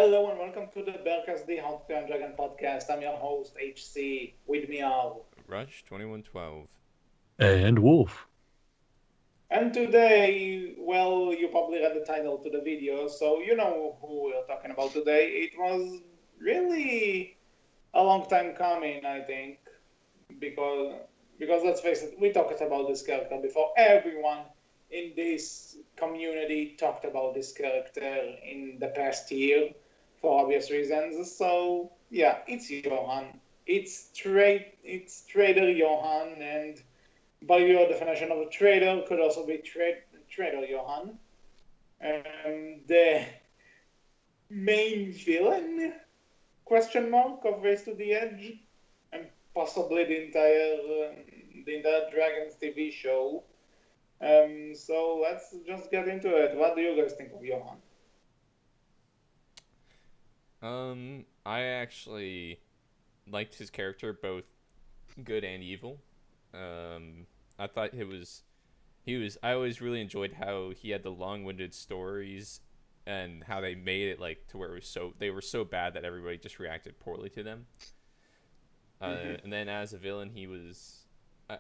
Hello and welcome to the Berkcast, the How to Train Dragon podcast. I'm your host, HC. With me are... Rush 2112. And Wolf. And today, well, you probably read the title to the video, so you know who we're talking about today. It was really a long time coming, I think, because let's face it, we talked about this character before. Everyone in this community talked about this character in the past year for obvious reasons. So yeah, it's Johann. It's Trader Johann, and by your definition of a trader, could also be Traitor Johann. The main villain question mark of Race to the Edge, and possibly the entire Dragons TV show. So let's just get into it. What do you guys think of Johann? I actually liked his character, both good and evil. I thought I always really enjoyed how he had the long-winded stories and how they made it like to where they were so bad that everybody just reacted poorly to them. And then as a villain,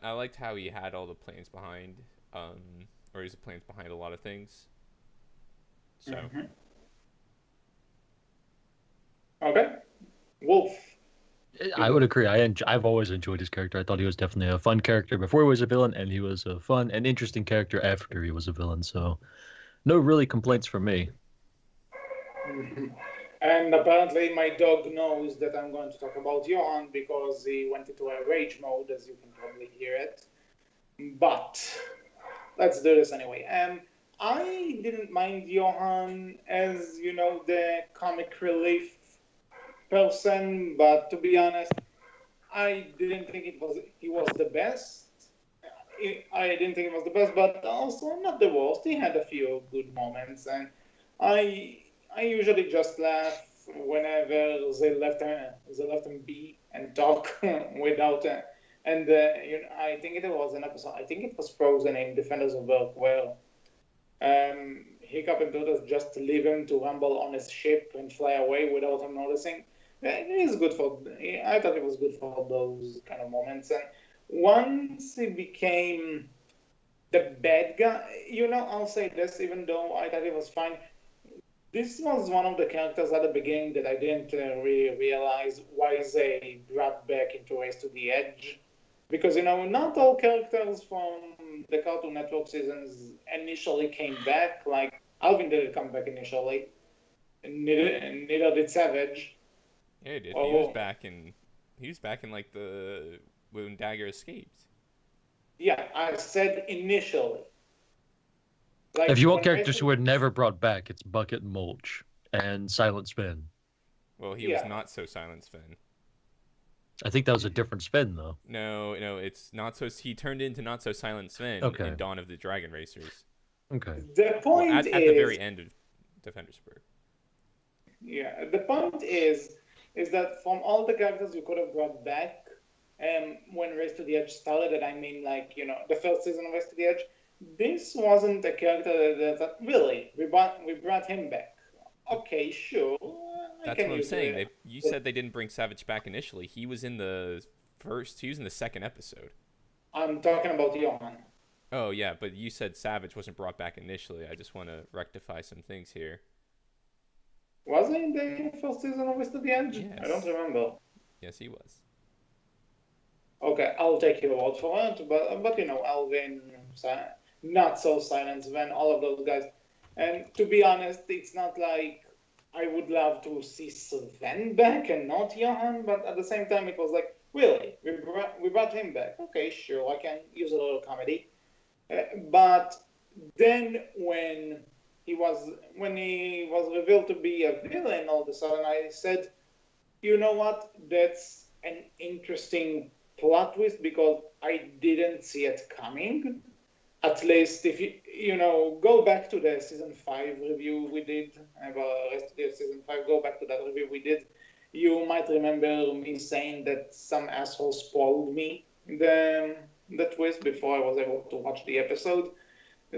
I liked how he had all the plans behind, or his plans behind a lot of things. So. Okay. Wolf. I would agree. I've always enjoyed his character. I thought he was definitely a fun character before he was a villain, and he was a fun and interesting character after he was a villain. So, no really complaints from me. And apparently my dog knows that I'm going to talk about Johann because he went into a rage mode, as you can probably hear it. But let's do this anyway. I didn't mind Johann as, the comic relief person, but to be honest, I didn't think he was the best. I didn't think it was the best, but also not the worst. He had a few good moments, and I usually just laugh whenever they left him be and talk without. I think it was an episode. I think it was Frozen in Defenders of Earth where Hiccup and Turtles just leave him to rumble on his ship and fly away without him noticing. It is good I thought it was good for those kind of moments. And once he became the bad guy, I'll say this, even though I thought it was fine. This was one of the characters at the beginning that I didn't really realize why they brought back into Race to the Edge. Because, not all characters from the Cartoon Network seasons initially came back. Like, Alvin didn't come back initially. Neither did Savage. Yeah, he did. He was back in like when Dagger escaped. Yeah, I said initially. Like, if you want characters who were never brought back, it's Bucket and Mulch and Silent Spin. Well, he was not so Silent Spin. I think that was a different Spin, though. No, it's not so. He turned into not so Silent Spin in Dawn of the Dragon Racers. Okay. The point at the very end of Defendersburg. Yeah, the point is that from all the characters you could have brought back, when Race to the Edge started, and I mean, the first season of Race to the Edge, this wasn't a character that really we brought him back. Okay, sure. That's what I'm saying. You said they didn't bring Savage back initially. He was in the second episode. I'm talking about Johann. Oh yeah, but you said Savage wasn't brought back initially. I just want to rectify some things here. Was he in the first season of Race to the Edge? Yes. I don't remember. Yes, he was. Okay, I'll take your word for it, but Alvin, not so Silent Sven, all of those guys. And to be honest, it's not like I would love to see Sven back and not Johann, but at the same time it was like, really, we brought him back. Okay, sure, I can use a little comedy. But then when he was revealed to be a villain, all of a sudden I said, you know what, that's an interesting plot twist because I didn't see it coming. At least if you go back to the season 5 review we did, season 5, go back to that review we did, you might remember me saying that some asshole spoiled me the twist before I was able to watch the episode.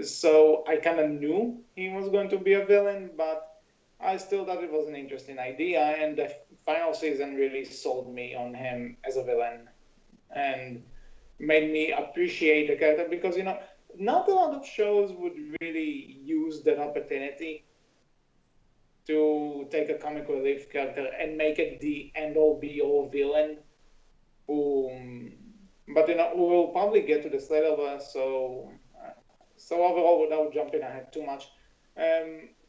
So I kind of knew he was going to be a villain, but I still thought it was an interesting idea, and the final season really sold me on him as a villain and made me appreciate the character because not a lot of shows would really use that opportunity to take a comic relief character and make it the end all be all villain. But we'll probably get to this later. So overall, without jumping ahead too much,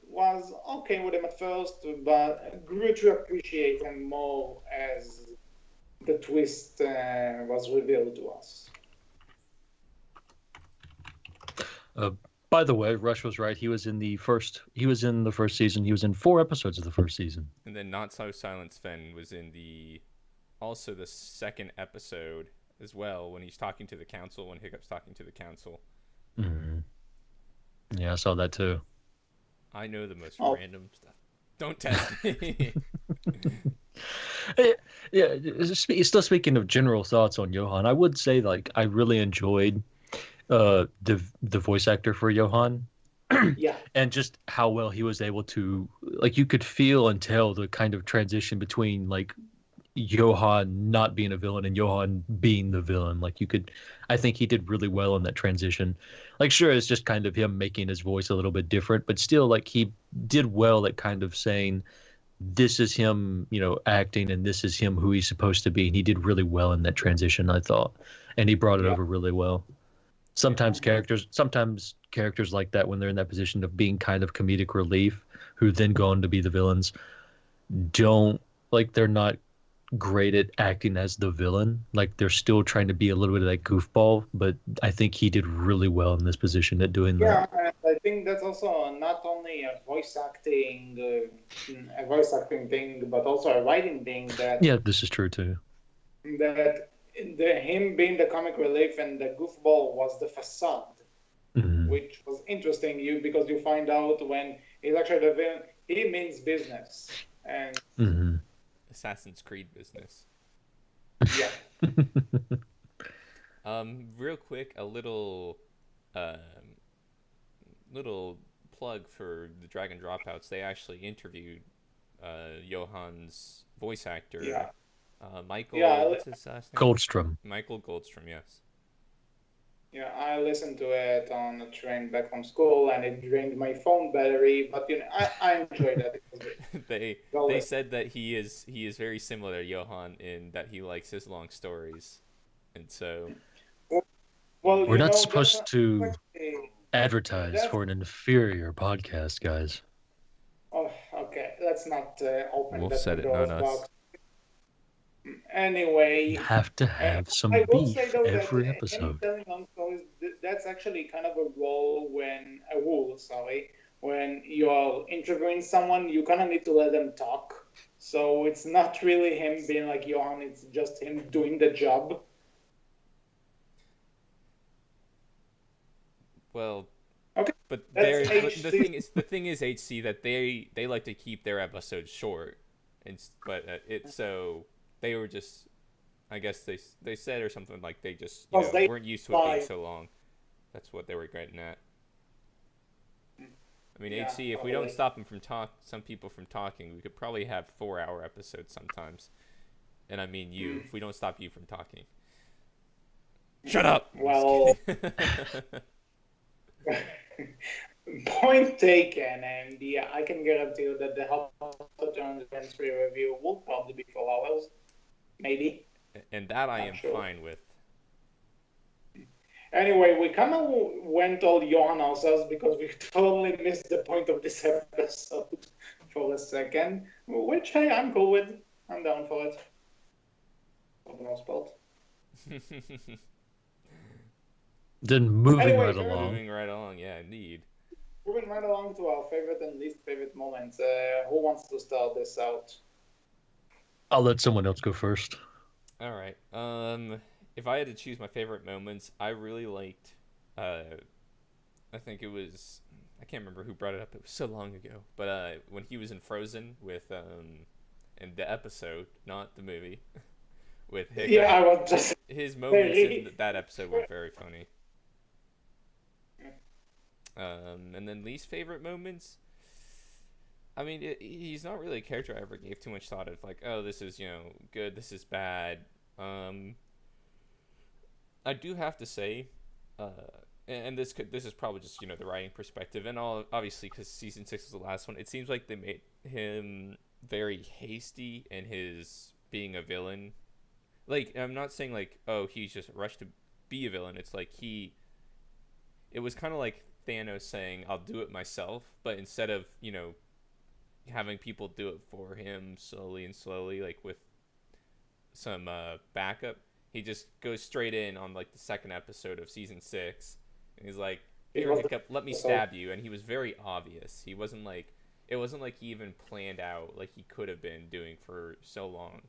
was okay with him at first, but grew to appreciate him more as the twist was revealed to us. By the way, Rush was right. He was in the first. He was in the first season. He was in 4 episodes of the first season. And then Not So Silent Sven was in also the second episode as well, when he's talking to the council, when Hiccup's talking to the council. Mm-hmm. Yeah, I saw that too. I know the most random stuff. Don't test me. Yeah, still speaking of general thoughts on Johann, I would say like I really enjoyed the voice actor for Johann. Yeah. And just how well he was able to, like, you could feel and tell the kind of transition between like Johann not being a villain and Johann being the villain. Like I think he did really well in that transition. Like, sure, it's just kind of him making his voice a little bit different, but still, like, he did well at kind of saying, this is him, acting, and this is him who he's supposed to be. And he did really well in that transition, I thought, and he brought it over really well. Sometimes characters like that, when they're in that position of being kind of comedic relief, who then go on to be the villains, they're not great at acting as the villain. Like, they're still trying to be a little bit of that goofball, but I think he did really well in this position at doing that. Yeah, and I think that's also not only a voice acting thing, but also a writing thing. Yeah, this is true too. That him being the comic relief and the goofball was the facade, which was interesting. Because you find out when he's actually the villain, he means business and. Assassin's Creed business. Yeah. Real quick, a little plug for the Dragon Dropouts. They actually interviewed Johann's voice actor. Yeah. Michael. Yeah, what's his last name? Goldstrom. Michael Goldstrom. Yes. Yeah, I listened to it on a train back from school, and it drained my phone battery. But I enjoyed it. They said that he is very similar to Johann in that he likes his long stories, and so. Well, we're not supposed to advertise for an inferior podcast, guys. Oh, okay. Let's not open. We'll set it on us. Anyway, you have to have some beef every episode. Telling long stories, that's actually kind of a rule when you're interviewing someone, you kind of need to let them talk. So it's not really him being like Johann; it's just him doing the job. Well, okay, but the thing is HC that they like to keep their episodes short, so. They were just, I guess they said or something like they just weren't used to it being so long. That's what they were getting at. I mean, HC, if we don't stop them some people from talking, we could probably have 4-hour episodes sometimes. And I mean you, if we don't stop you from talking. Shut up! Well, point taken, and yeah, I can guarantee you that the House of John's Free review will probably be 4 hours. Maybe. And that I am fine with. Anyway, we kind of went all Johann ourselves because we totally missed the point of this episode for a second. Which, hey, I'm cool with. I'm down for it. For the most part. Then moving right along, yeah, indeed. Moving right along to our favorite and least favorite moments. Who wants to start this out? I'll let someone else go first. All right. If I had to choose my favorite moments, I really liked. I think it was. I can't remember who brought it up. It was so long ago. But when he was in Frozen with in the episode, not the movie, with Hiccup. Yeah, I was just. His moments in that episode were very funny. And then least favorite moments. I mean, he's not really a character I ever gave too much thought of. Like, oh, this is good. This is bad. Um, I do have to say, uh, and this is probably just the writing perspective, and all obviously because season 6 was the last one. It seems like they made him very hasty in his being a villain. Like, I'm not saying like, oh, he's just rushed to be a villain. It's like it was kind of like Thanos saying, "I'll do it myself," but instead of having people do it for him slowly and slowly, like with some backup, he just goes straight in on like the second episode of season 6, and he's like, "Here, Hiccup, let me stab you," and he was very obvious. He wasn't like it wasn't like he even planned out like he could have been doing for so long.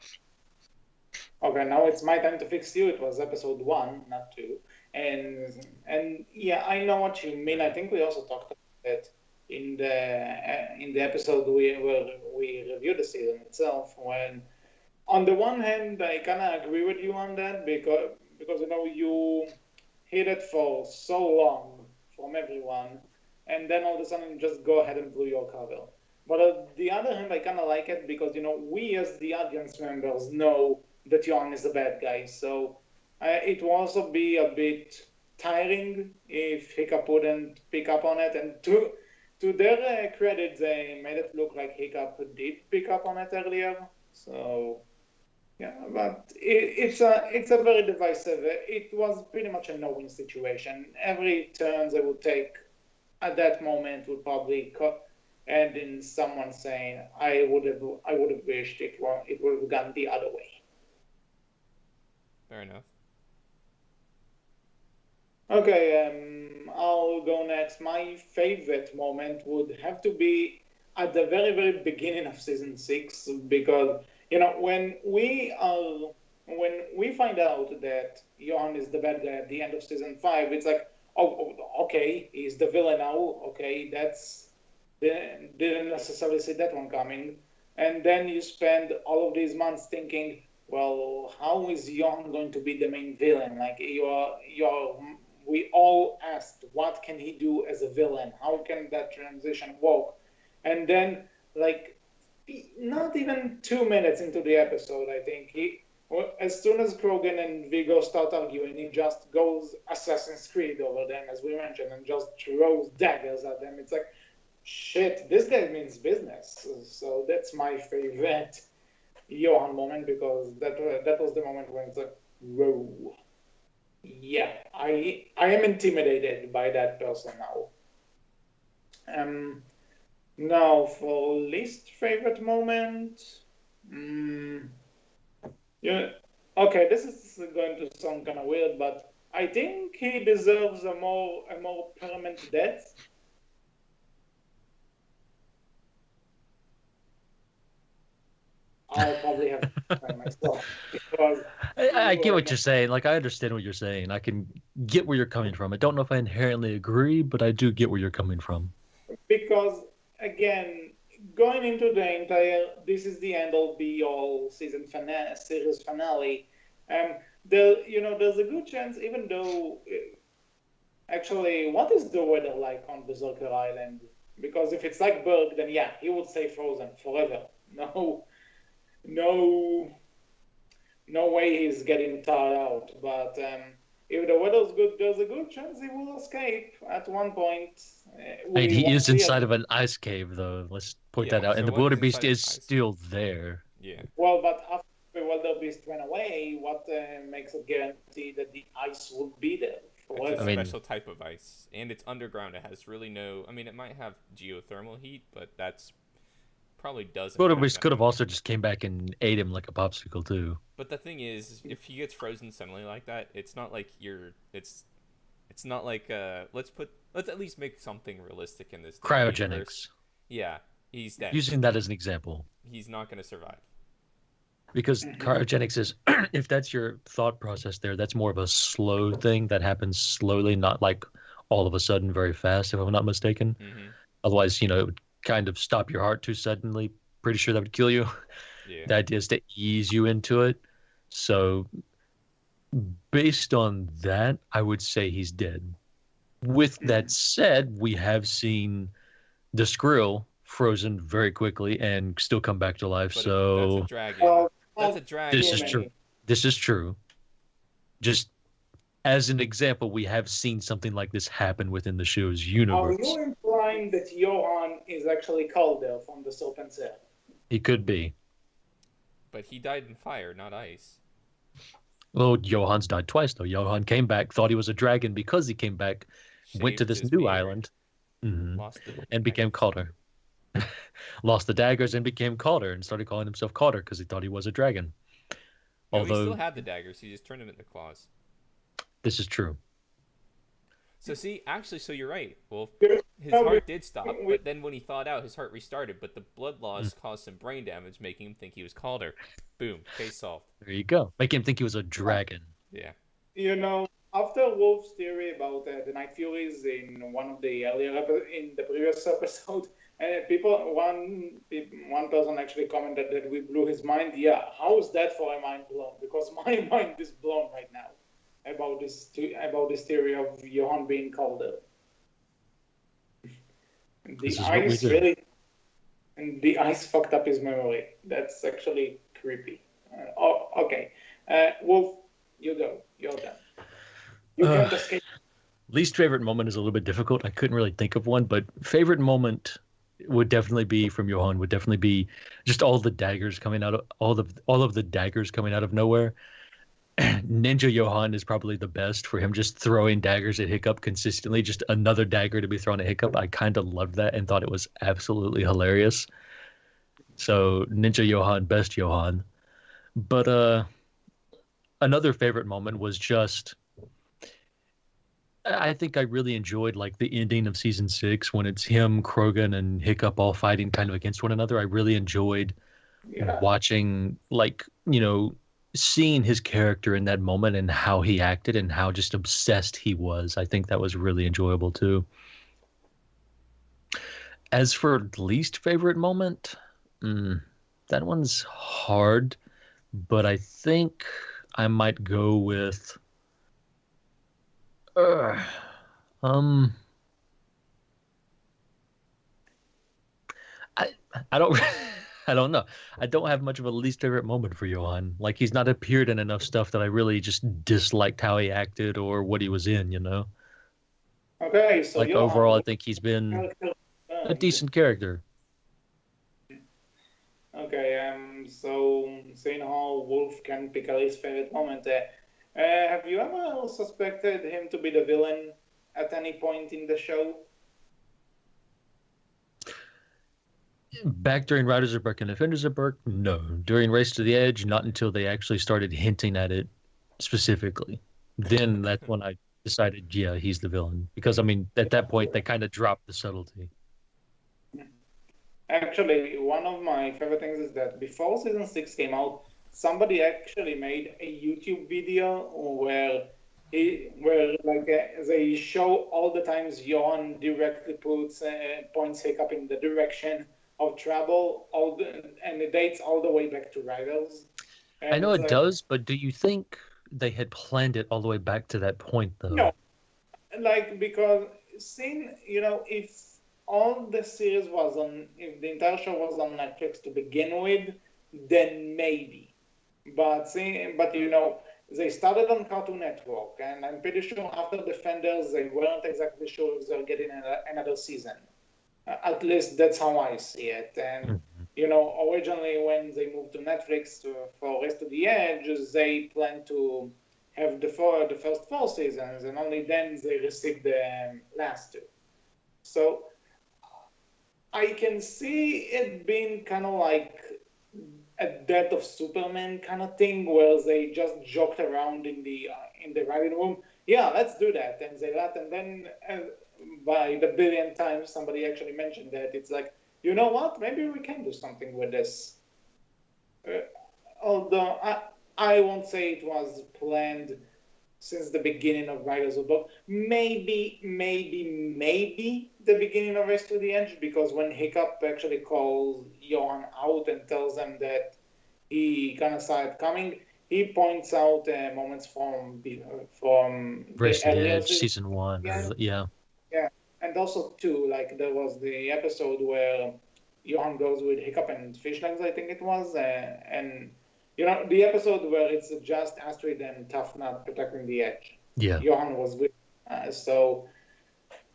Okay, now it's my time to fix you. It was episode 1, not 2, and yeah, I know what you mean. I think we also talked about it in the episode where we reviewed the season itself. When on the one hand, I kind of agree with you on that because you hid it for so long from everyone, and then all of a sudden you just go ahead and blew your cover. But on the other hand, I kind of like it because we as the audience members know that Johann is a bad guy, so it will also be a bit tiring if Hiccup wouldn't pick up on it. And to their credit, they made it look like Hiccup did pick up on it earlier. So yeah, but it's a very divisive. It was pretty much a no-win situation. Every turn they would take at that moment would probably end in someone saying, "I would have wished it would have gone the other way." Fair enough. Okay, I'll go next. My favorite moment would have to be at the very, very beginning of season 6 because when we find out that Johann is the bad guy at the end of season 5, it's like, oh, okay, he's the villain now. Okay, didn't necessarily see that one coming. And then you spend all of these months thinking, well, how is Johann going to be the main villain? Like we all asked, what can he do as a villain? How can that transition work? And then, like, not even 2 minutes into the episode, I think as soon as Krogan and Vigo start arguing, he just goes Assassin's Creed over them, as we mentioned, and just throws daggers at them. It's like, shit, this guy means business. So that's my favorite Johann moment because that was the moment when it's like, whoa. Yeah, I am intimidated by that person now. Now for least favorite moment, yeah, okay, this is going to sound kind of weird, but I think he deserves a more permanent death. I'll probably have to find myself because I get what you're saying. Like, I understand what you're saying. I can get where you're coming from. I don't know if I inherently agree, but I do get where you're coming from. Because again, going into the entire this is the end all be all series finale, there's a good chance, even though actually, what is the weather like on Berserker Island? Because if it's like Berg, then yeah, he would stay frozen forever. No, no way he's getting tired out. But if the weather's good, there's a good chance he will escape at one point. And he is inside of an ice cave, though. Let's point that out. And the wildebeest is still there. Yeah. Well, but after the wildebeest went away, what makes it guarantee that the ice will be there forever? It's a special type of ice, and it's underground. It has really no. I mean, it might have geothermal heat, but that's probably doesn't. Wildebeest could have also just came back and ate him like a popsicle too. But the thing is, if he gets frozen suddenly like that, it's not like It's not like let's at least make something realistic in this Cryogenics. Universe. Yeah, he's dead. Using that as an example. He's not going to survive. Because cryogenics is, if that's your thought process there, that's more of a slow thing that happens slowly, not like all of a sudden very fast, if I'm not mistaken. Mm-hmm. Otherwise, it would kind of stop your heart too suddenly. Pretty sure that would kill you. Yeah. The idea is to ease you into it. So based on that, I would say he's dead. With that said, we have seen the Skrill frozen very quickly and still come back to life. But that's a So dragon. Well, That's a not dragon. this too is true. many. This is true. Just as an example, we have seen something like this happen within the show's Are universe. you implying that Johann is actually Calder from the Serpent Cell? He could be. But he died in fire, not ice. Well, Johann's died twice though. Johann came back, thought he was a dragon because he came back, went to Shaved this his new beard, island, lost the and became daggers. Calder. Lost the daggers and became Calder and started calling himself Calder because he thought he was a dragon. No, he still Although had the daggers. He just turned them into claws. this is true. So see, actually, so you're right. Well, Yeah, his no, heart did stop, we- but then when he thawed out, his heart restarted. But the blood loss caused some brain damage, making him think he was Calder. Boom, case solved. There you go. Make him think he was a dragon. Yeah. You know, after Wolf's theory about the Night Furies in one of the in the previous episode, and one person actually commented that we blew his mind. Yeah, how is that for a mind blown? Because my mind is blown right now about this theory of Johann being Calder. This The is what we ice do. really, and the ice fucked up his memory. That's actually creepy. Okay, Wolf, you go. You're done. You can't escape. Least favorite moment is a little bit difficult. I couldn't really think of one, but favorite moment would definitely be from Johann. Would definitely be just all the daggers coming out of all of the daggers coming out of nowhere. Ninja Johann is probably the best for him just throwing daggers at Hiccup consistently. Just another dagger to be thrown at Hiccup. I kind of loved that and thought it was absolutely hilarious. So Ninja Johann, best Johann. But another favorite moment was just I think I really enjoyed like the ending of season 6 when it's him, Krogan, and Hiccup all fighting kind of against one another. I really enjoyed Yeah. watching seeing his character in that moment and how he acted and how just obsessed he was. I think that was really enjoyable too. As for least favorite moment, that one's hard, but I think I might go with I don't I don't know. I don't have much of a least favorite moment for Johann. Like he's not appeared in enough stuff that I really just disliked how he acted or what he was in, you know. Okay, so Like Johann, overall I what think he's been character a earned? decent character. Okay, so seeing how Wolf can pick at his favorite moment, have you ever suspected him to be the villain at any point in the show? Back during Riders of Berk and Defenders of Berk, no. During Race to the Edge, not until they actually started hinting at it specifically. Then that's when I decided, yeah, he's the villain. Because I mean, at that point they kind of dropped the subtlety. Actually, one of my favorite things is that before season 6 came out, somebody actually made a YouTube video where they show all the times Johann directly points Hiccup in the direction of travel, and it dates all the way back to Riders. I know And, it does, but do you think they had planned it all the way back to that point, though? No, because if all the series if the entire show was on Netflix to begin with, then maybe. But they started on Cartoon Network, and I'm pretty sure after Defenders, they weren't exactly sure if they're getting another season. At least that's how I see it. And originally when they moved to Netflix for Rest of the Edge, they planned to have the first 4 seasons, and only then they received the last 2. So I can see it being kind of like a Death of Superman kind of thing, where they just joked around in the writing room. Yeah, let's do that, and they let, and then by the billionth time somebody actually mentioned that it's like, you know what? Maybe we can do something with this. Although I won't say it was planned since the beginning of Riders of Blood. Maybe the beginning of Race to the Edge, because when Hiccup actually calls Johann out and tells them that he kind of saw it coming, he points out moments from Race the to the earlier Edge, season 1. Yeah. Yeah. Yeah, and also too, like there was the episode where Johann goes with Hiccup and Fish Legs, I think it was, and the episode where it's just Astrid and Tough Nut protecting the edge. Yeah. Johann was with, so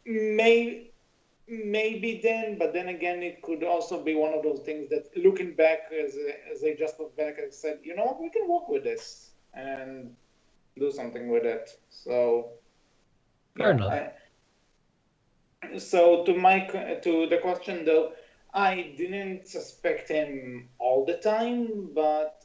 maybe then, but then again, it could also be one of those things that, looking back, as I just look back, I said, you know what, we can work with this and do something with it. So, Fair enough. So to the question though, I didn't suspect him all the time, but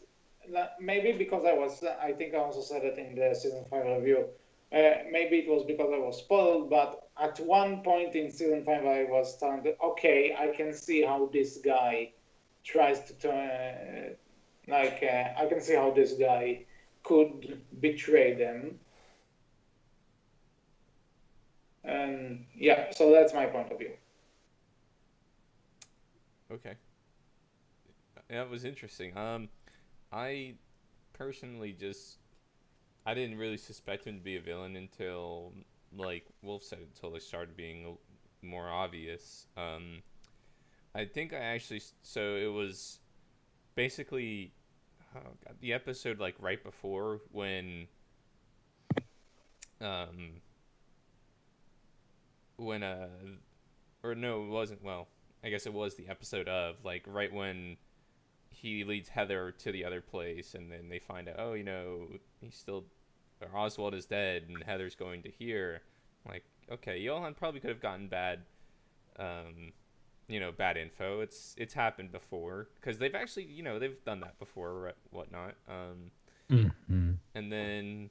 maybe because I think I also said it in the season 5 review. Maybe it was because I was spoiled, but at one point in season 5, I was starting to, okay, I can see how this guy tries to turn, I can see how this guy could betray them. And yeah, so that's my point of view. Okay. That was interesting. I personally I didn't really suspect him to be a villain until, like Wolf said, until it started being more obvious. I think I actually, so it was basically, oh God, the episode like right before when or no, it wasn't. Well, I guess it was the episode of, like, right when he leads Heather to the other place, and then they find out, oh, he's still, or Oswald is dead, and Heather's going to here. Like, okay, Johann probably could have gotten bad info. It's happened before, because they've actually, they've done that before, whatnot. And then,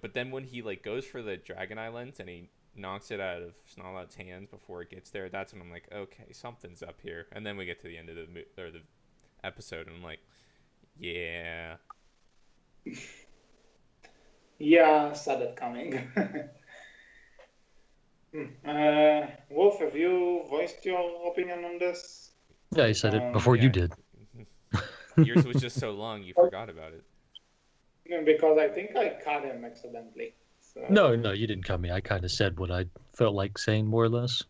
but then when he, like, goes for the Dragon Eye lens and he knocks it out of Snarlout's hands before it gets there, that's when I'm like, okay, something's up here. And then we get to the end of the episode, and I'm like, yeah. Yeah, saw that coming. Wolf, have you voiced your opinion on this? Yeah, I said it before you did. Yours was just so long, you forgot about it. Because I think I cut him accidentally. So. No, you didn't cut me. I kind of said what I felt like saying, more or less.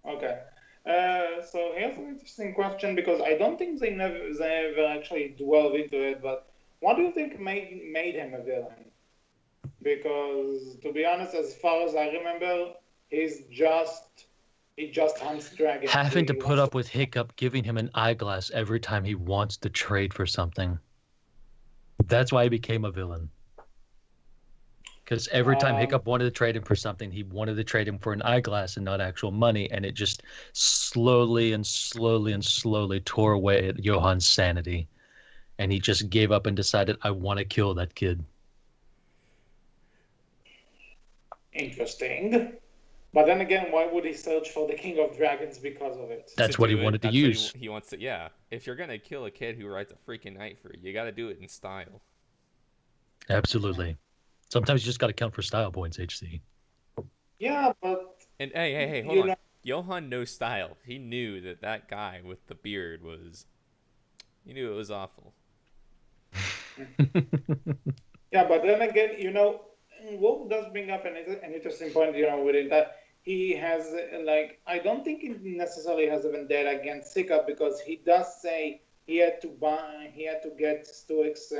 Okay. So here's an interesting question, because I don't think they ever actually dwelled into it, but what do you think made him a villain? Because, to be honest, as far as I remember, he just hunts dragons. Having to put up with Hiccup giving him an eyeglass every time he wants to trade for something. That's why he became a villain. Because every time Hiccup wanted to trade him for something, he wanted to trade him for an eyeglass and not actual money, and it just slowly and slowly and slowly tore away at Johann's sanity. And he just gave up and decided, I want to kill that kid. Interesting. But then again, why would he search for the King of Dragons because of it? That's what he wanted to use. He wants to, yeah. If you're going to kill a kid who rides a freaking knight for you got to do it in style. Absolutely. Sometimes you just got to count for style points, HC. Yeah, but... And hey, hold on. Johann knows style. He knew that guy with the beard was... He knew it was awful. Yeah, but then again, Wolf does bring up an interesting point, within that he has, I don't think he necessarily has a vendetta against Hiccup, because he does say he had to get Stuart's,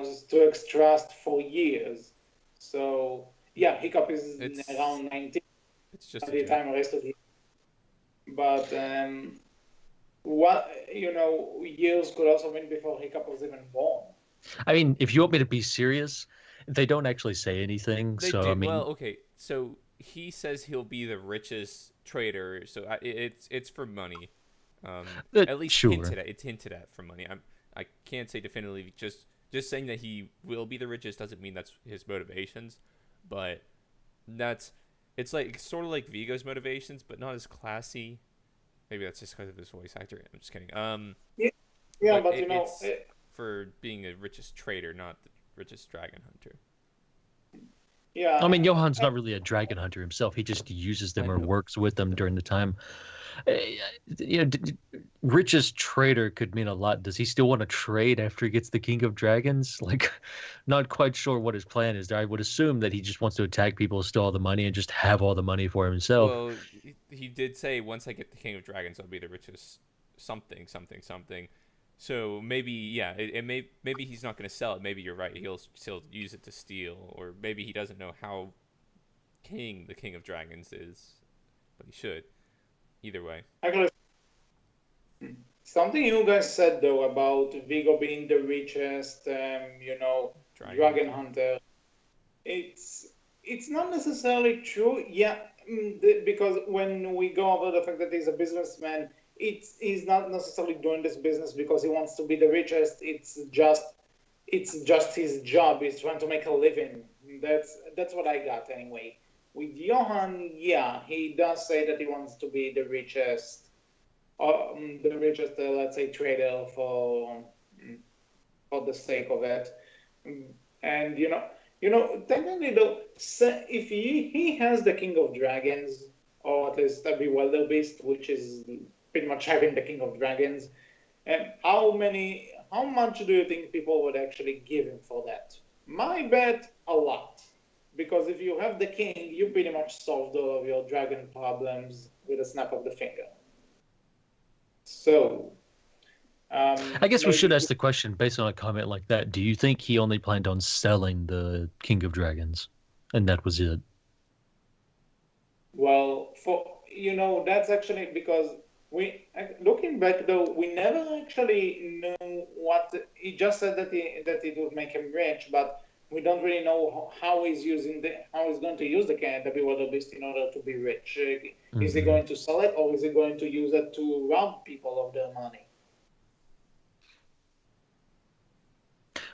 Stuart's trust for years. So, yeah, Hiccup is around 19 it's just at the time arrested him. But, years could also mean before Hiccup was even born. I mean, if you want me to be serious, they don't actually say anything. They so do. I mean, well, okay. So he says he'll be the richest trader. So it's for money. At least sure. It's hinted at for money. I can't say definitively. Just saying that he will be the richest doesn't mean that's his motivations. But it's sort of like Vigo's motivations, but not as classy. Maybe that's just because of his voice actor. I'm just kidding. But it's for being the richest trader, not the richest dragon hunter. Yeah. I mean, Johann's not really a dragon hunter himself. He just uses them or works with them during the time. You know, richest trader could mean a lot. Does he still want to trade after he gets the King of Dragons? Like, not quite sure what his plan is there. I would assume that he just wants to attack people, steal all the money, and just have all the money for himself. Well, he did say once I get the King of Dragons, I'll be the richest something something something. So maybe yeah, maybe he's not going to sell it. Maybe you're right. He'll still use it to steal, or maybe he doesn't know how the King of Dragons is, but he should. Either way. Actually, something you guys said though about Vigo being the richest, dragon hunter. It's not necessarily true. Yeah, because when we go over the fact that he's a businessman, he's not necessarily doing this business because he wants to be the richest. It's just his job. He's trying to make a living. That's what I got anyway. With Johann, yeah, he does say that he wants to be the richest, let's say, trader for the sake of it. And technically though, if he has the King of Dragons, or at least a Bewilderbeast, which is pretty much having the King of Dragons, and how much do you think people would actually give him for that? My bet, a lot. Because if you have the king, you pretty much solved all of your dragon problems with a snap of the finger. So, I guess we should ask the question based on a comment like that. Do you think he only planned on selling the King of Dragons, and that was it? Well, that's actually because looking back though, we never actually knew what he just said that it would make him rich, but we don't really know how he's going to use the Bewilderbeast in order to be rich. Is he going to sell it, or is he going to use it to rob people of their money?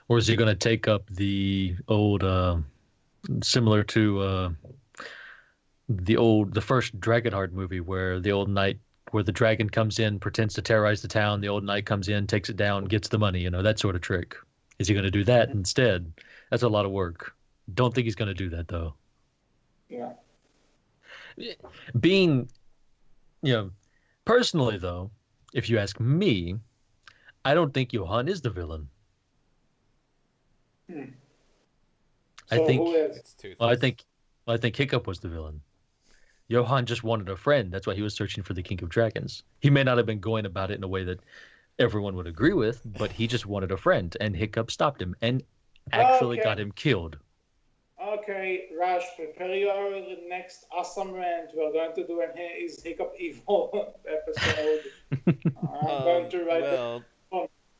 Or is he going to take up the old, similar to the first Dragonheart movie, where the dragon comes in, pretends to terrorize the town, the old knight comes in, takes it down, gets the money, that sort of trick. Is he going to do that instead? That's a lot of work. Don't think he's going to do that, though. Yeah. Being, personally, though, if you ask me, I don't think Johann is the villain. I think Hiccup was the villain. Johann just wanted a friend. That's why he was searching for the King of Dragons. He may not have been going about it in a way that everyone would agree with, but he just wanted a friend, and Hiccup stopped him and actually got him killed. Okay, Rash, prepare your next awesome rant. We're going to do an Is Hiccup Evil episode. I'm going to write well,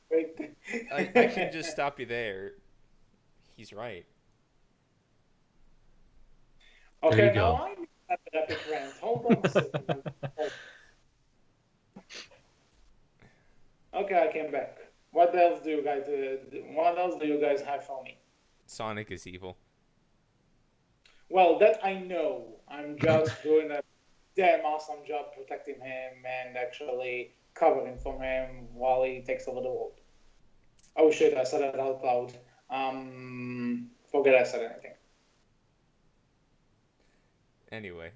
wait. I can just stop you there. He's right. Okay, now I need that epic rant. Hold on a second. Okay, I came back. What else do you guys have for me? Sonic is evil. Well, that I know. I'm just doing a damn awesome job protecting him and actually covering for him while he takes over the world. Oh shit, I said it out loud. Forget I said anything. Anyway,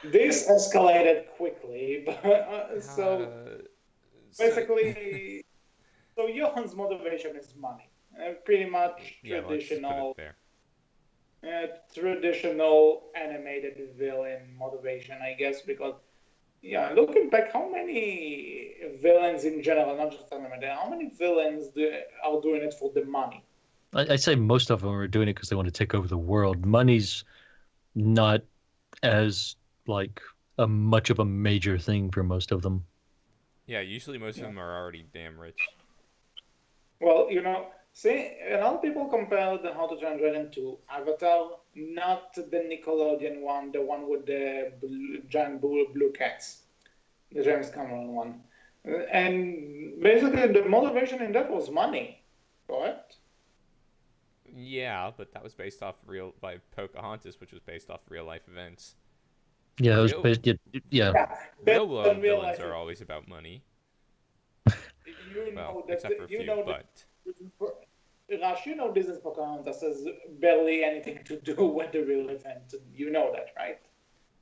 This escalated quickly, but basically, so Johann's motivation is money. Pretty much traditional, traditional animated villain motivation, I guess. Because, looking back, how many villains in general, not just animated, how many villains are doing it for the money? I say most of them are doing it because they want to take over the world. Money's not as much of a major thing for most of them. Yeah, usually most of them are already damn rich. Well, see, a lot of people compare the How to Train Your Dragon to Avatar, not the Nickelodeon one, the one with the giant blue cats, the James Cameron one. And basically, the motivation in that was money, correct? Yeah, but that was based off by Pocahontas, which was based off real life events. Yeah, it was based. Yeah. Real world villains are always about money. Except for a few, but. Rash, Disney's Pocahontas has barely anything to do with the real event. You know that, right?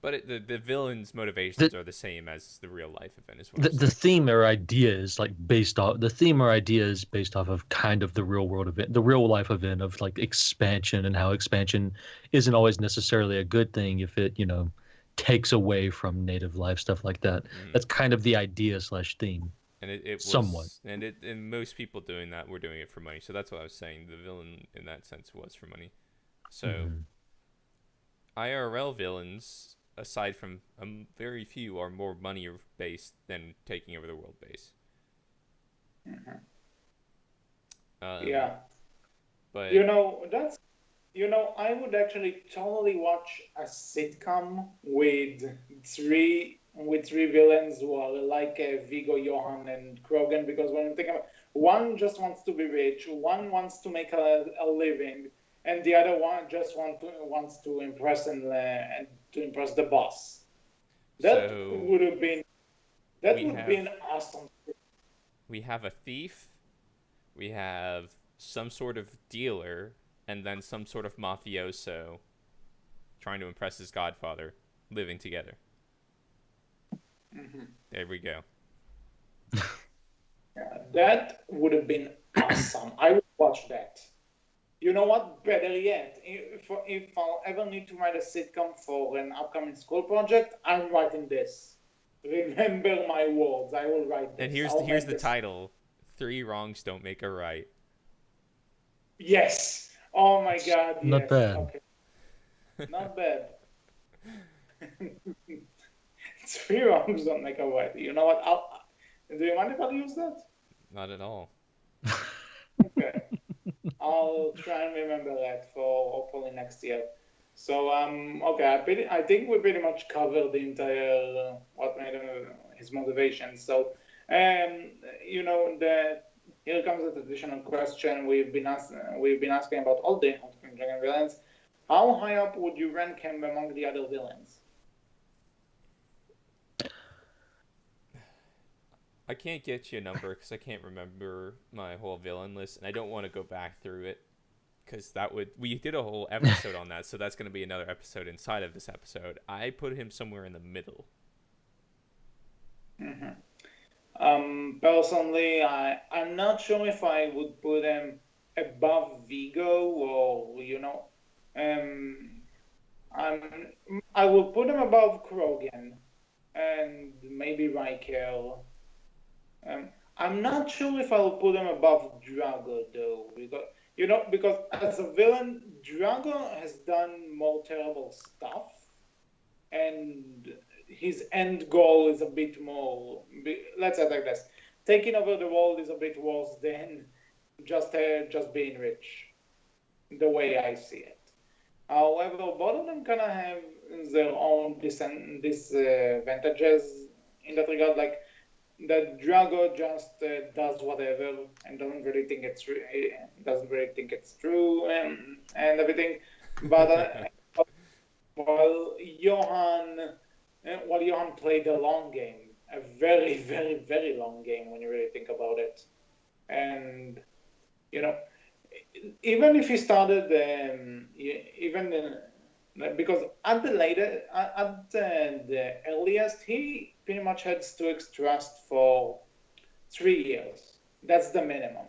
But the villain's motivations are the same as the real life event, is what the I'm saying. theme or idea is like based off the theme or idea is based off of kind of the real world event, the real life event of like expansion, and how expansion isn't always necessarily a good thing if it, takes away from native life, stuff like that. That's kind of the idea slash theme. And it Somewhat. was, and most people doing that were doing it for money. So that's what I was saying. The villain in that sense was for money. So IRL villains, aside from very few, are more money based than taking over the world base. Yeah. But I would actually totally watch a sitcom with three villains who are like Vigo, Johann, and Krogan, because when you think about one just wants to be rich, one wants to make a living, and the other one just wants to impress and to impress the boss. That So would have been awesome. we have a thief, we have some sort of dealer, and then some sort of mafioso trying to impress his godfather living together. There we go. Yeah, that would have been awesome. I would watch that. You know what? Better yet, if I'll ever need to write a sitcom for an upcoming school project, I'm writing this. Remember my words. I will write this. And here's the title: 3 wrongs don't make a right. Yes. Oh my God. Not yes. bad. Okay. Not bad. 3 wrongs don't make a right. You know what? Do you mind if I use that? Not at all. Okay. I'll try and remember that for hopefully next year. So okay, I think we pretty much covered the entire what made his motivation. So here comes the traditional question we've been asking about all the Dragon villains. How high up would you rank him among the other villains? I can't get you a number because I can't remember my whole villain list, and I don't want to go back through it because we did a whole episode on that, so that's going to be another episode inside of this episode. I put him somewhere in the middle. Personally, I'm not sure if I would put him above Vigo or I will put him above Krogan and maybe Rykel. I'm not sure if I'll put him above Drago though, because as a villain, Drago has done more terrible stuff, and his end goal is a bit more. Let's say like this: taking over the world is a bit worse than just being rich, the way I see it. However, both of them kind of have their own disadvantages in that regard, like. That Drago just does whatever and doesn't really think it's true and everything. But while Johann played a long game, a very very very long game when you really think about it, and even if he started because at the earliest he pretty much had Stuart's trust for 3 years. That's the minimum.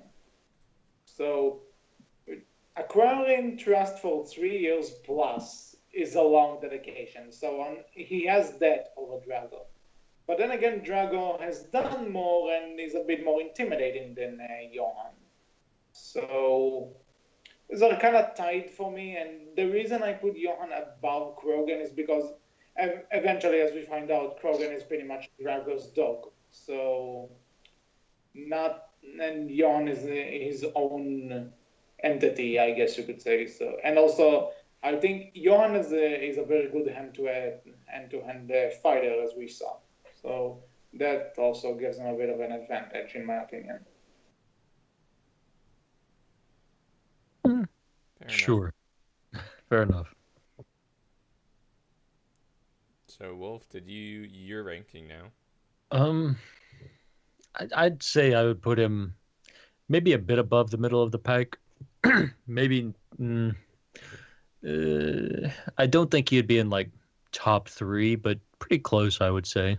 So acquiring trust for 3 years plus is a long dedication. So he has that over Drago. But then again, Drago has done more and is a bit more intimidating than Johann. So they're kind of tied for me. And the reason I put Johann above Krogan is because eventually, as we find out, Krogan is pretty much Drago's dog. So, and Johann is his own entity, I guess you could say. So, and also, I think Johann is a very good hand-to-hand fighter, as we saw. So that also gives him a bit of an advantage, in my opinion. Sure. Fair enough. So, Wolf, you're ranking now? I'd say I would put him maybe a bit above the middle of the pack. Maybe I don't think he'd be in like top 3, but pretty close, I would say.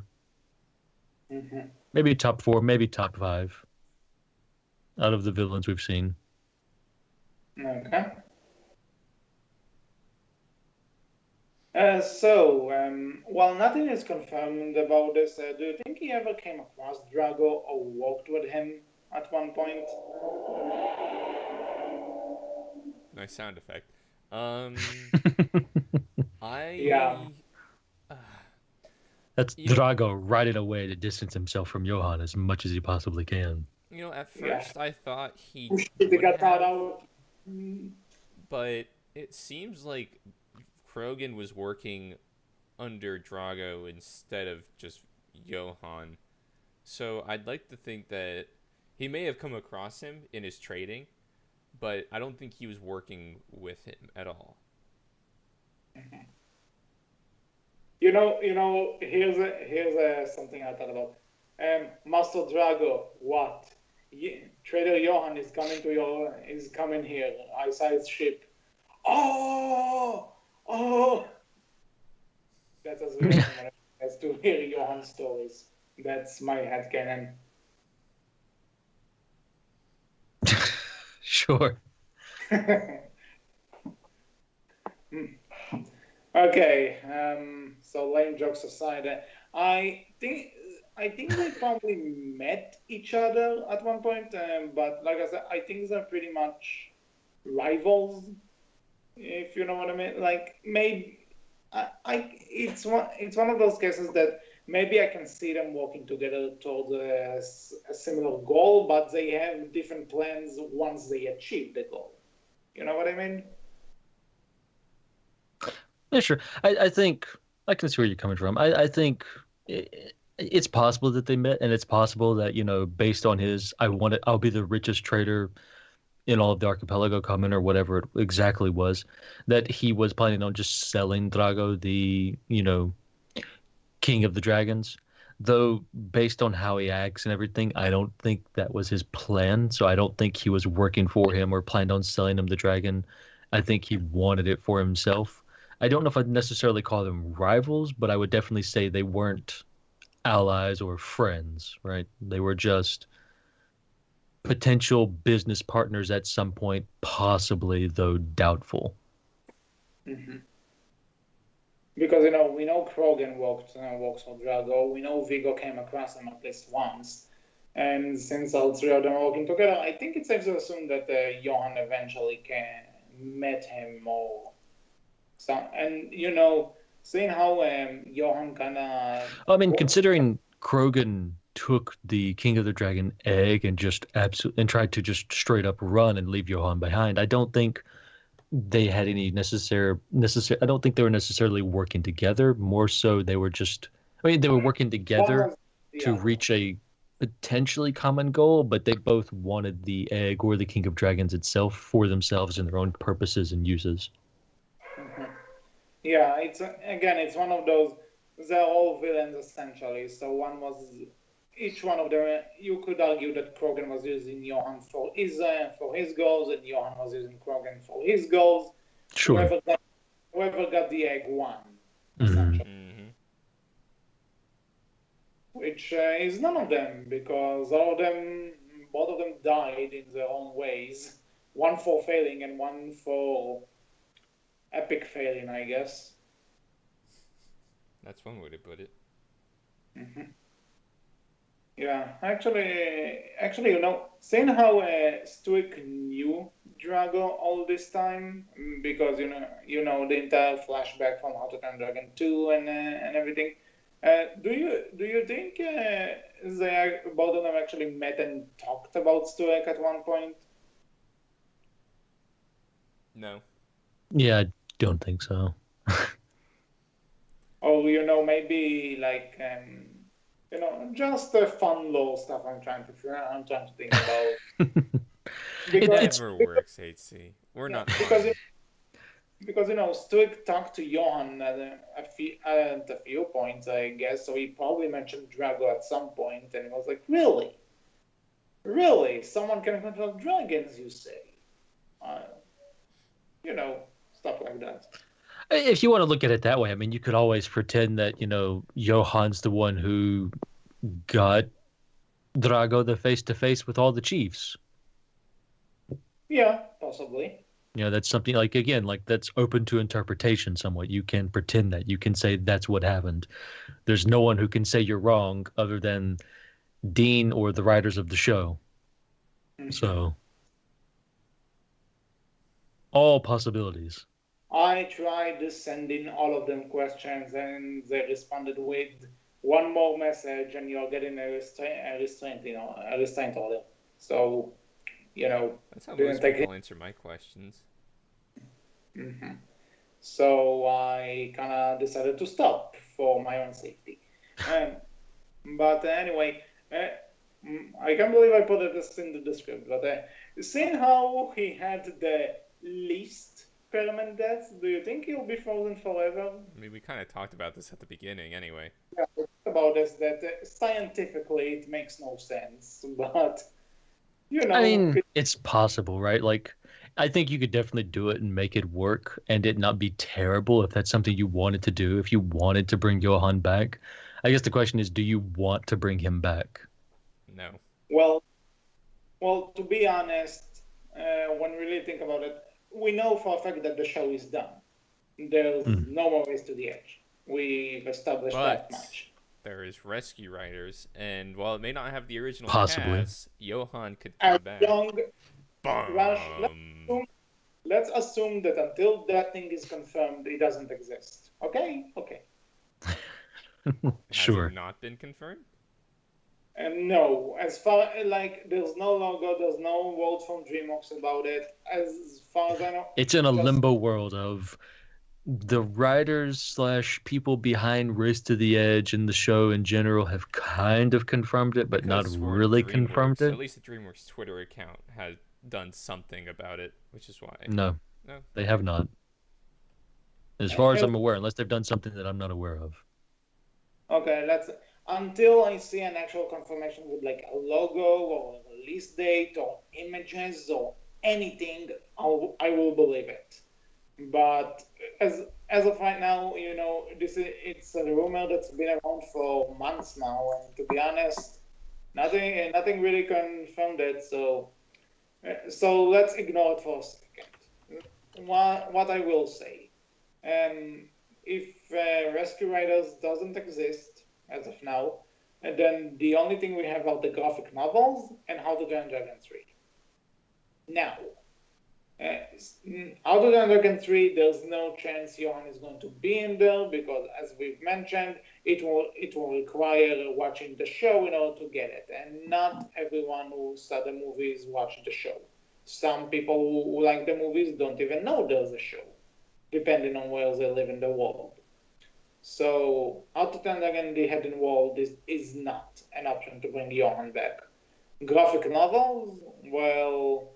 Mm-hmm. Maybe top 4, maybe top 5 out of the villains we've seen. Okay. While nothing is confirmed about this, do you think he ever came across Drago or walked with him at one point? Nice sound effect. Yeah. I That's you know Drago riding away to distance himself from Johann as much as he possibly can. at Yeah. first I thought he Push the would got thought have, out. Mm. but it seems like Krogan was working under Drago instead of just Johann. So I'd like to think that he may have come across him in his trading, but I don't think he was working with him at all. Here's something I thought about. Master Drago, what? Trader Johann is coming here. I saw his ship. Oh, oh. That's as reaction when I has to hear Johann's stories. That's my headcanon. Sure. Okay, so lame jokes aside, I think they probably met each other at one point, but like I said, I think they're pretty much rivals, if you know what I mean. Like maybe it's one of those cases that maybe I can see them working together towards a similar goal, but they have different plans once they achieve the goal. You know what I mean? Yeah, sure. I think I can see where you're coming from. I think it's possible that they met, and it's possible that, based on his I'll be the richest trader in all of the archipelago comment or whatever it exactly was, that he was planning on just selling Drago, the, king of the dragons. Though based on how he acts and everything, I don't think that was his plan. So I don't think he was working for him or planned on selling him the dragon. I think he wanted it for himself. I don't know if I'd necessarily call them rivals, but I would definitely say they weren't allies or friends, right? They were just potential business partners at some point, possibly, though doubtful. Mm-hmm. Because we know Krogan works for Drago. We know Vigo came across him at least once, and since all three of them are working together, I think it's safe to assume that Johann eventually met him or some. And seeing how Johann kind of. I mean, considering Krogan took the King of the Dragon egg and just absolutely and tried to just straight up run and leave Johann behind, I don't think they had any necessary. I don't think they were necessarily working together. More so, they were just. I mean, they were working together to reach a potentially common goal, but they both wanted the egg or the King of Dragons itself for themselves and their own purposes and uses. Mm-hmm. Yeah, it's one of those. They're all villains essentially. So each one of them. You could argue that Krogan was using Johann for his goals, and Johann was using Krogan for his goals. Sure. Whoever got the egg won, essentially. Mm-hmm. Which is none of them, because both of them died in their own ways. One for failing and one for epic failing, I guess. That's one way to put it. Mm-hmm. Yeah, actually, seeing how Stuik knew Drago all this time, because the entire flashback from How to Train Dragon 2 and everything. Do you think both of them actually met and talked about Stuik at one point? No. Yeah, I don't think so. Or maybe like just the fun lore stuff I'm trying to think about. It never works, HC. We're not fun. Because Stuik talked to Johann at a few points, I guess. So he probably mentioned Drago at some point, and he was like, "Really, someone can control dragons? You say?" Stuff like that. If you want to look at it that way, I mean, you could always pretend that, Johann's the one who got Drago the face-to-face with all the chiefs. Yeah, possibly. That's something like, again, like that's open to interpretation somewhat. You can pretend that. You can say that's what happened. There's no one who can say you're wrong other than Dean or the writers of the show. Mhm. So, all possibilities. I tried sending all of them questions, and they responded with one more message, and you're getting a restraint order. So, That's how didn't most take people answer my questions. Mm-hmm. So I kind of decided to stop for my own safety. But anyway, I can't believe I put this in the description. But seeing how he had the least permanent deaths, do you think he'll be frozen forever? I mean, we kind of talked about this at the beginning anyway. Yeah, we talked about this, that scientifically it makes no sense, but I mean, it's possible, right? Like, I think you could definitely do it and make it work and it not be terrible if that's something you wanted to do, if you wanted to bring Johann back. I guess the question is, do you want to bring him back? No. Well, to be honest, when we really think about it, we know for a fact that the show is done. There's no more race to the edge. We've established that much. There is Rescue Riders, and while it may not have the original Possibly. cast, Johann could come back. Let's assume that until that thing is confirmed, it doesn't exist. Okay? Sure. Has it not been confirmed? And no, as far like there's no logo, there's no word from DreamWorks about it. As far as I know, it's in a limbo world of the writers / people behind Race to the Edge and the show in general have kind of confirmed it, but not really confirmed it. At least the DreamWorks Twitter account has done something about it, which is why. No, they have not. As far as I'm aware, unless they've done something that I'm not aware of. Okay, until I see an actual confirmation with like a logo or a release date or images or anything, I will believe it. But as of right now, it's a rumor that's been around for months now, and to be honest, nothing really confirmed it. So let's ignore it for a second. What I will say, if Rescue Riders doesn't exist as of now, and then the only thing we have are the graphic novels and How to Train Dragon 3. Now, How to Train Dragon 3, there's no chance Johann is going to be in there because, as we've mentioned, it will require watching the show in order to get it, and not everyone who saw the movies watched the show. Some people who like the movies don't even know there's a show, depending on where they live in the world. So, How to Train Dragon the Hidden World is not an option to bring Johann back. Graphic novels, well,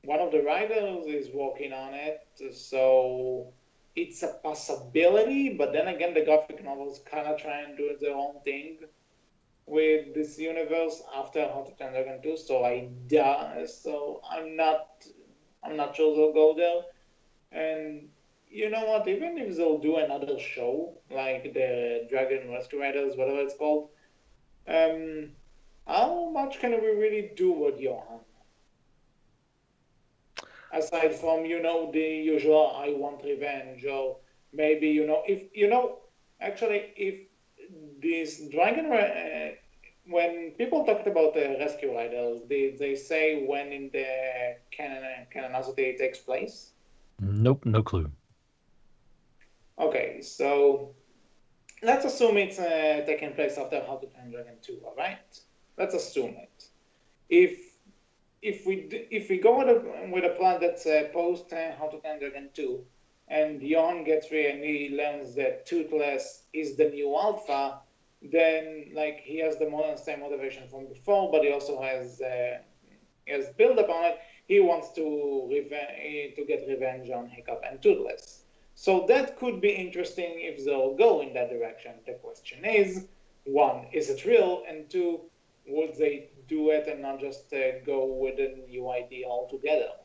one of the writers is working on it, so it's a possibility, but then again, the graphic novels kind of try and do their own thing with this universe after How to Train Dragon 2, so I'm not sure they'll go there. And you know what? Even if they'll do another show like the Dragon Rescue Riders, whatever it's called, how much can we really do with Johann? Aside from the usual "I want revenge," or maybe if this Dragon, when people talked about the Rescue Riders, did they say when in the canonicity it takes place? Nope, no clue. Okay, so let's assume it's taking place after How to Train Dragon 2, all right? Let's assume it. If we go with a plan that's post How to Train Dragon 2, and Johann gets free and he learns that Toothless is the new Alpha, then he has the same motivation from before, but he also has build upon it. He wants to get revenge on Hiccup and Toothless. So that could be interesting if they'll go in that direction. The question is, one, is it real? And two, would they do it and not just go with a new idea altogether?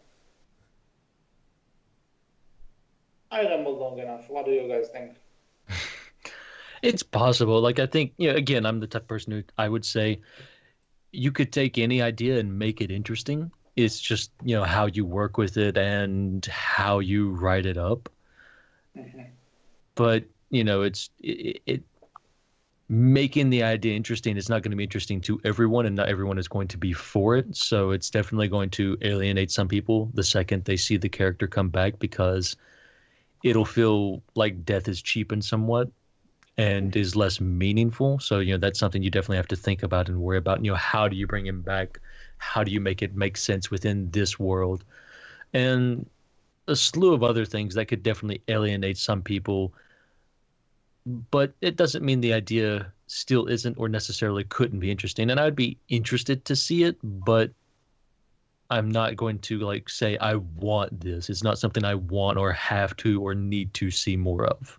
I rambled long enough. What do you guys think? It's possible. Like I think, again, I'm the type of person who I would say you could take any idea and make it interesting. It's just, how you work with it and how you write it up. Mm-hmm. But, it making the idea interesting is not going to be interesting to everyone, and not everyone is going to be for it. So it's definitely going to alienate some people the second they see the character come back, because it'll feel like death is cheapened somewhat and is less meaningful. So, that's something you definitely have to think about and worry about. How do you bring him back? How do you make it make sense within this world? And a slew of other things that could definitely alienate some people, but it doesn't mean the idea still isn't or necessarily couldn't be interesting. And I'd be interested to see it, but I'm not going to like say I want this. It's not something I want or have to or need to see more of.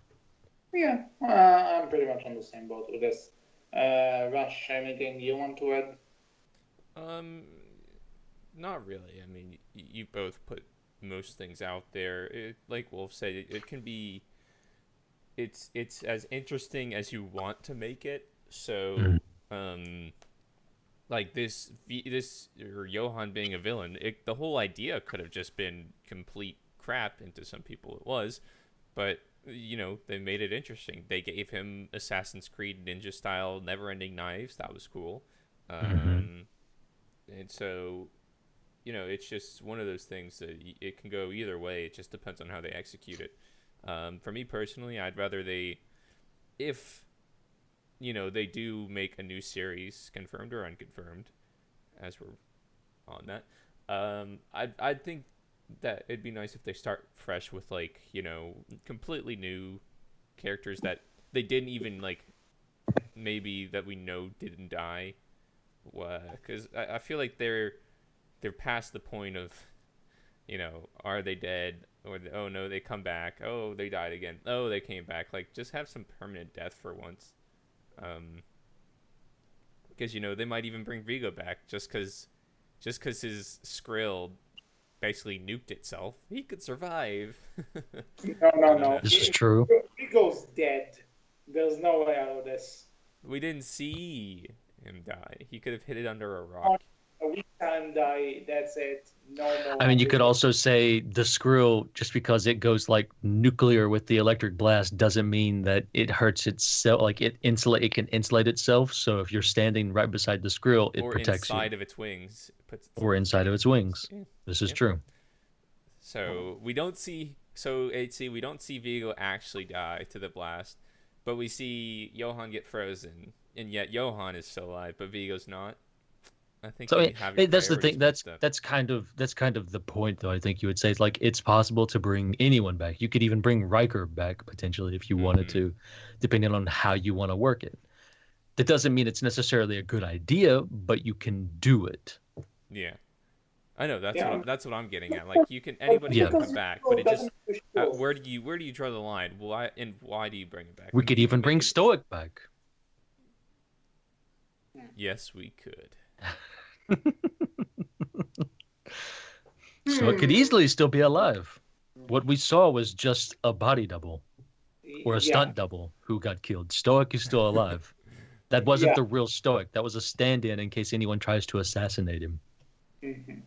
Yeah, I'm pretty much on the same boat with this. Rush, anything you want to add? Not really. I mean, you both put most things out there. Like Wolf said, it can be. It's as interesting as you want to make it. So, like this or Johann being a villain, the whole idea could have just been complete crap. And to some people, it was, but they made it interesting. They gave him Assassin's Creed ninja style never-ending knives. That was cool. And so, it's just one of those things that it can go either way. It just depends on how they execute it. For me personally, I'd rather if they do make a new series, confirmed or unconfirmed, as we're on that, I'd think that it'd be nice if they start fresh with completely new characters that they didn't even maybe that we know didn't die, because I feel like they're past the point of are they dead, or oh no they come back, oh they died again, oh they came back. Just have some permanent death for once, because they might even bring Vigo back just because his Skrill basically nuked itself. He could survive. No. This is true. Vigo's dead. There's no way out of this. We didn't see him die. He could have hid it under a rock. We can die. That's it. No more. I mean, you could also say the Skrill, just because it goes nuclear with the electric blast, doesn't mean that it hurts itself. It can insulate itself. So if you're standing right beside the Skrill, it protects you. Or inside of its wings. Or inside of its wings. Yeah. This is true. So we don't see. So HC, we don't see Vigo actually die to the blast, but we see Johann get frozen, and yet Johann is still alive, but Vigo's not. I think so. That's the thing. That's kind of the point, though. I think you would say it's possible to bring anyone back. You could even bring Riker back potentially if you wanted to, depending on how you want to work it. That doesn't mean it's necessarily a good idea, but you can do it. Yeah. I know that's what I'm getting at. Anybody can come back, but it just where do you draw the line? Why do you bring it back? We could even bring Stoic back. Yes, we could. So it could easily still be alive. What we saw was just a body double or a stunt double who got killed. Stoic is still alive. That wasn't the real Stoic. That was a stand-in in case anyone tries to assassinate him. Mm-hmm.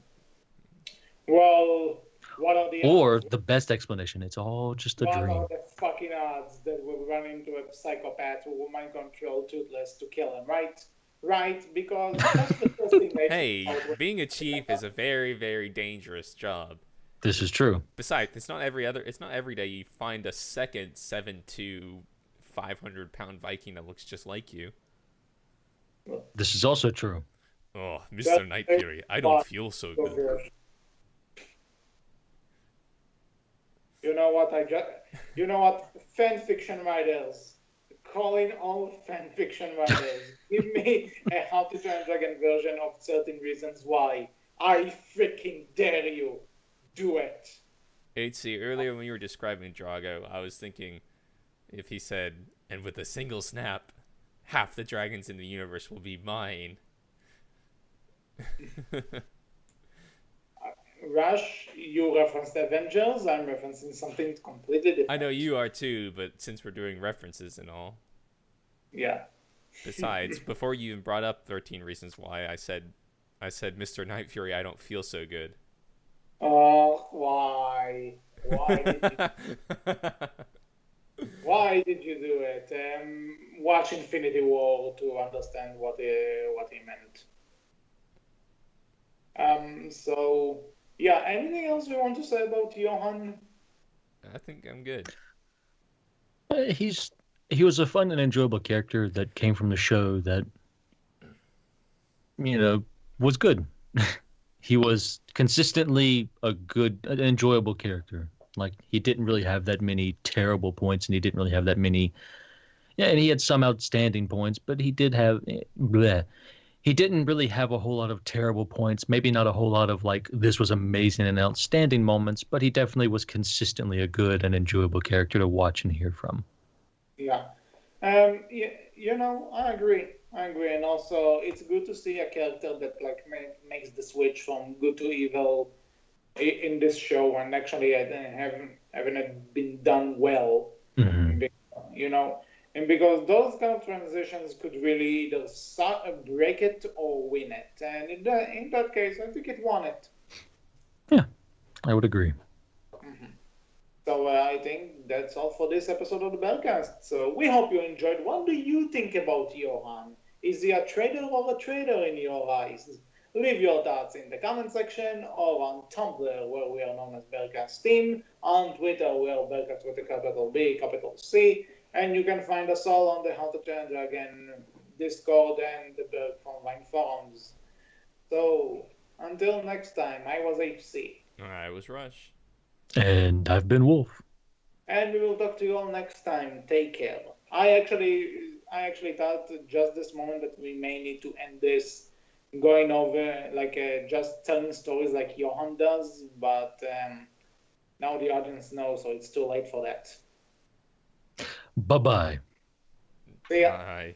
Well, what are the or odds? The best explanation, it's all just a dream. What are the fucking odds that we'll run into a psychopath who will mind control Toothless to kill him, right? Right, because that's the first thing they Hey, being a chief is a very, very dangerous job. This is true. Besides, it's not every day you find a second 7'2", 500-pound Viking that looks just like you. This is also true. Oh, Mr. Night Fury, I don't feel so good. You know what? Fan fiction writers. Calling all fan fiction writers. Give me a How to Train Dragon version of 13 Reasons Why. I freaking dare you. Do it. HC, earlier when you were describing Drago, I was thinking if he said, and with a single snap, half the dragons in the universe will be mine. Rush, you referenced Avengers. I'm referencing something completely different. I know you are too, but since we're doing references and all. Yeah. Besides, before you even brought up 13 Reasons Why, I said Mr. Night Fury, I don't feel so good. Oh, why? Why did you do it? Watch Infinity War to understand what he meant. So yeah, anything else we want to say about Johann? I think I'm good. He was a fun and enjoyable character that came from the show that was good. He was consistently an enjoyable character. Like, he didn't really have that many terrible points, and he didn't really have that many. Yeah, and he had some outstanding points, but he did have. Bleh. He didn't really have a whole lot of terrible points. Maybe not a whole lot of like this was amazing and outstanding moments, but he definitely was consistently a good and enjoyable character to watch and hear from. Yeah. I agree. And also, it's good to see a character that like makes the switch from good to evil in this show, and actually, I haven't been done well. Mm-hmm. And because those kind of transitions could really either break it or win it, and in that case, I think it won it. Yeah, I would agree. Mm-hmm. So I think that's all for this episode of the Berkcast. So we hope you enjoyed. What do you think about Johann? Is he a traitor or a traitor in your eyes? Leave your thoughts in the comment section or on Tumblr, where we are known as Berkcast Team, on Twitter, we are Berkcast with a capital B, capital C, and you can find us all on the How to Train Dragon Discord and the Berk Online forums. So until next time, I was HC. I was Rush. And I've been Wolf. And we will talk to you all next time. Take care. I actually thought just this moment that we may need to end this going over just telling stories like Johann does, but now the audience knows, so it's too late for that. Bye-bye. See ya. Bye.